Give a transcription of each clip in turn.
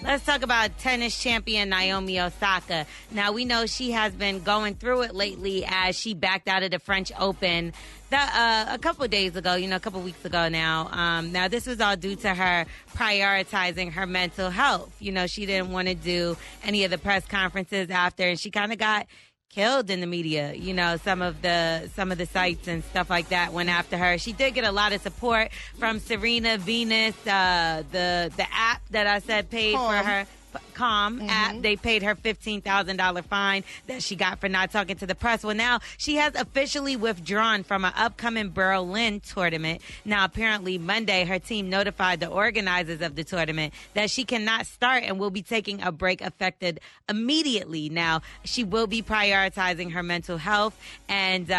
Let's talk about tennis champion Naomi Osaka. Now, we know she has been going through it lately as she backed out of the French Open a couple of days ago, a couple of weeks ago now. Now, this was all due to her prioritizing her mental health. She didn't want to do any of the press conferences after, and she kind of got killed in the media. Some of the sites and stuff like that went after her. She did get a lot of support from Serena Venus, the app that I said paid for her. Calm app. They paid her $15,000 fine that she got for not talking to the press. Well, now she has officially withdrawn from an upcoming Berlin tournament. Now, apparently Monday, her team notified the organizers of the tournament that she cannot start and will be taking a break effective immediately. Now, she will be prioritizing her mental health, and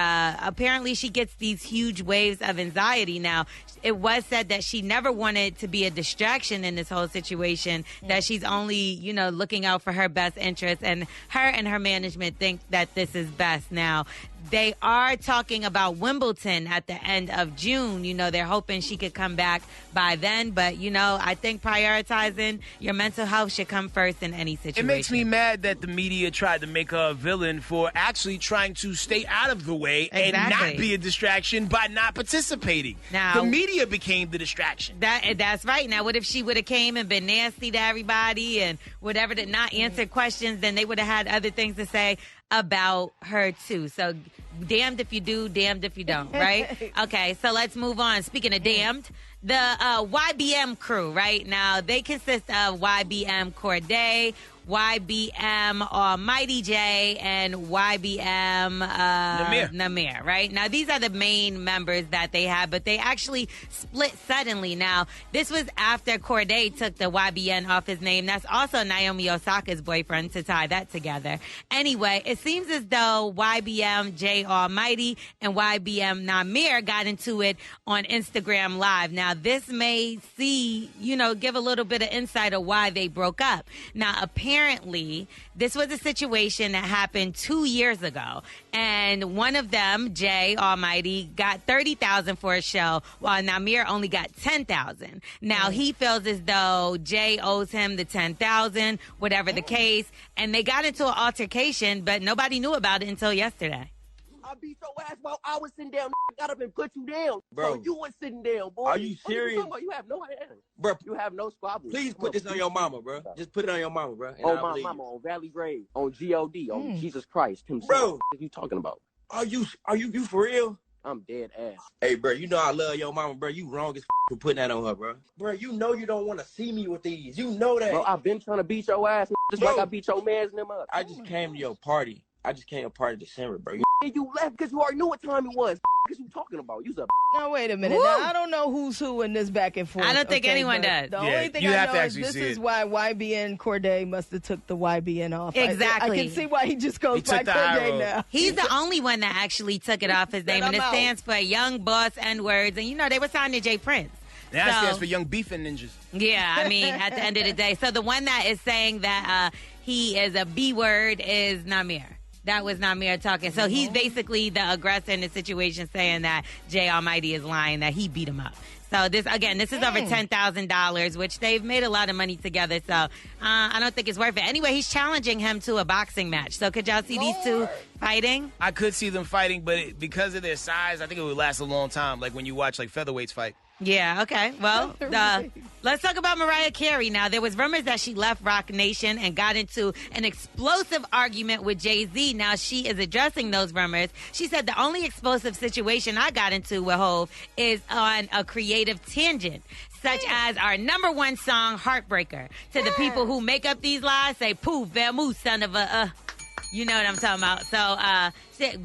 apparently she gets these huge waves of anxiety. Now, it was said that she never wanted to be a distraction in this whole situation, that she's only, looking out for her best interests, and her management think that this is best. Now, they are talking about Wimbledon at the end of June. They're hoping she could come back by then. But, I think prioritizing your mental health should come first in any situation. It makes me mad that the media tried to make her a villain for actually trying to stay out of the way and not be a distraction by not participating. Now, the media became the distraction. That's right. Now, what if she would have came and been nasty to everybody and whatever, to not answer questions? Then they would have had other things to say about her too. So damned if you do, damned if you don't, right? Okay, so let's move on. Speaking of damned, the YBM crew, right? Now, they consist of YBM Corday, YBM Almighty J, and YBM Namir, right? Now, these are the main members that they have, but they actually split suddenly. Now, this was after Corday took the YBN off his name. That's also Naomi Osaka's boyfriend, to tie that together. Anyway, it seems as though YBM J Almighty and YBM Namir got into it on Instagram Live. Now, this may give a little bit of insight of why they broke up. Now, apparently, this was a situation that happened 2 years ago, and one of them, Jay Almighty, got $30,000 for a show, while Namir only got $10,000. Now, he feels as though Jay owes him the $10,000, whatever the case, and they got into an altercation, but nobody knew about it until yesterday. I beat your ass while I was sitting down. Got up and put you down. Bro, so you was sitting down, boy. Are you serious? You have no hands. Bro, you have no squabbles. Please put this on your mama, bro. Just put it on your mama, bro. On my mama, on Valley Grave, on God, on Jesus Christ himself. Bro, what are you talking about? Are you for real? I'm dead ass. Hey, bro, I love your mama, bro. You wrong as for putting that on her, bro. Bro, you don't want to see me with these. You know that. Bro, I've been trying to beat your ass just like I beat your mans and them up. I just came to your party. I just came to party December, bro. You left because you already knew what time it was. Because you talking about? You's a. Now, wait a minute. Now, I don't know who's who in this back and forth. I don't think anyone does. The only thing I know is this is why YBN Corday must have took the YBN off. Exactly. I can see why he just goes by Corday now. He's the only one that actually took it off his name, and it stands for Young Boss N-Words. And, they were signed to Jay Prince. That stands for Young Beefing Ninjas. Yeah, at the end of the day. So the one that is saying that he is a B-word is Namir. That was Namir talking. So he's basically the aggressor in the situation, saying that Jay Almighty is lying, that he beat him up. So this is over $10,000, which they've made a lot of money together. So I don't think it's worth it. Anyway, he's challenging him to a boxing match. So could y'all see these two fighting? I could see them fighting, but because of their size, I think it would last a long time, like when you watch featherweights fight. Yeah, okay. Well, let's talk about Mariah Carey now. There was rumors that she left Roc Nation and got into an explosive argument with Jay-Z. Now, she is addressing those rumors. She said, the only explosive situation I got into with Hov is on a creative tangent, such as our number one song, Heartbreaker. To the people who make up these lies, say, poof, vermouth, son of a... You know what I'm talking about. So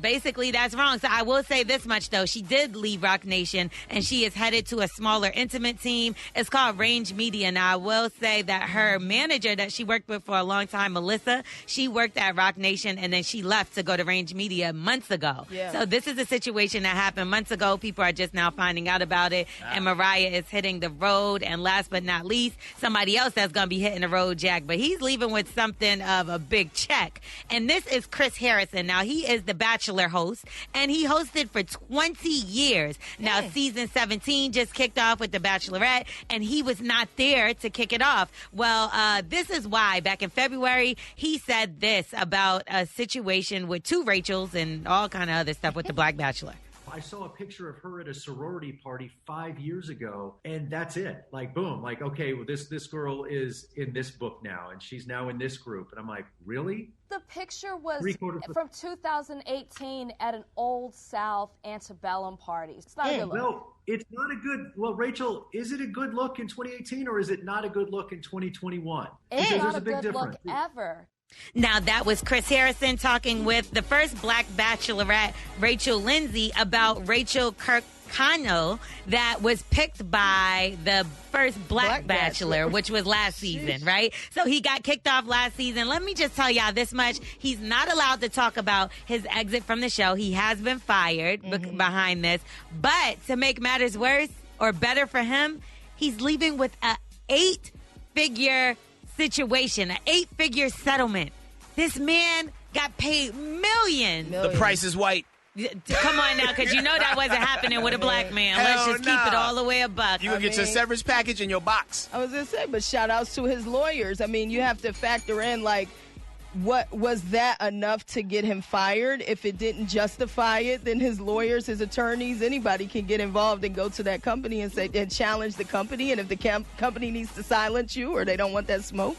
basically that's wrong. So I will say this much, though. She did leave Roc Nation, and she is headed to a smaller, intimate team. It's called Range Media. Now, I will say that her manager that she worked with for a long time, Melissa, she worked at Roc Nation, and then she left to go to Range Media months ago. Yeah. So this is a situation that happened months ago. People are just now finding out about it, and Mariah is hitting the road. And last but not least, somebody else that's going to be hitting the road, Jack, but he's leaving with something of a big check. And this is Chris Harrison. Now, he is the Bachelor host, and he hosted for 20 years. Now, season 17 just kicked off with The Bachelorette, and he was not there to kick it off. Well, this is why. Back in February, he said this about a situation with 2 Rachels and all kind of other stuff with The Black Bachelor. I saw a picture of her at a sorority party 5 years ago, and that's it. Like, boom, like, okay, well, this girl is in this book now, and she's now in this group. And I'm like, really? The picture was from 2018 at an Old South antebellum party. It's not a good look. No, it's not a good. Well, Rachel, is it a good look in 2018 or is it not a good look in 2021? It's not a good look ever. Now, that was Chris Harrison talking with the first Black Bachelorette, Rachel Lindsay, about Rachel Kirkconnell that was picked by the first Black Bachelor, which was last season, right? So he got kicked off last season. Let me just tell y'all this much. He's not allowed to talk about his exit from the show. He has been fired behind this. But to make matters worse or better for him, he's leaving with an 8-figure situation, an 8-figure settlement. This man got paid millions. The price is white. Come on now, because you know that wasn't happening with a black man. Let's just keep it all the way a buck. You can get your severance package in your box. I was going to say, but shout outs to his lawyers. I mean, you have to factor in, like, what was that enough to get him fired? If it didn't justify it, then his lawyers, his attorneys, anybody can get involved and go to that company and say and challenge the company. And if the company needs to silence you or they don't want that smoke,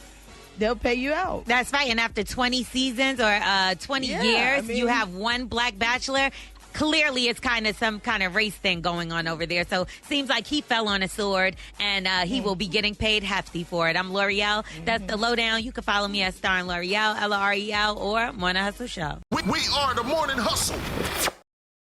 they'll pay you out. That's right. And after 20 seasons or 20 years, you have one Black Bachelor. Clearly, it's kind of some kind of race thing going on over there. So seems like he fell on a sword, and he will be getting paid hefty for it. I'm L'Oreal. That's the lowdown. You can follow me at Star and L'Oreal, L'Oreal, or Morning Hustle Show. We are the Morning Hustle.